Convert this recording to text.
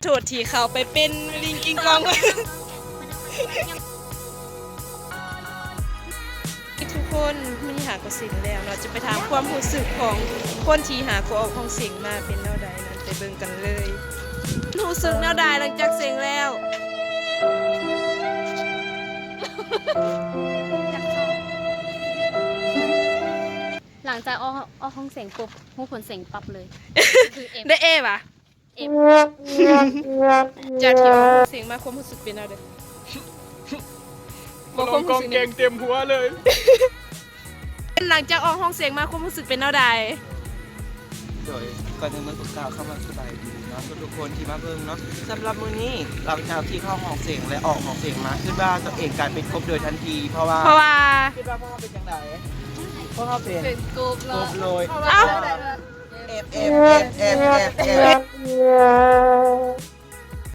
โทษทีเขาไปเป็นลิงกิงกองทุกคนมันหากระสินแล้วเราจะไปถามความรู้สึกของคนที่หากูออกของเสียงมาเป็นแนวใดนั้นไปเบิ่งกันเลยรู้สึกแนวใดหลังจากเสียงแล้ว หลังจากออกห้องเสียงปุ๊บหูผลเสียงปั๊บเลยคือเอฟ ได้เอป่ะ เอฟ จากที่ออกของเสียงมาความรู้สึกเป็นแนวใด มาลองกองแกงเต็มหัวเลย หลังจากออกห้องเสียงมาความรู้สึกเป็นแนวใด โดยก่อนจะมาตุกกล่าวเข้ามาสบายดีเนาะทุกคนที่มาเบิ่งเนาะสำหรับมื้อนี้หลังจากที่เข้าห้องเสียงและออกห้องเสียงมาคิดว่าตัวเองกลายเป็นกบโดยทันที เพราะว่า เพราะว่า คิดว่าพ่อเป็นจังไดพ่อเป็น เป็นกรุ๊ป กบเลย เอ้า เอฟ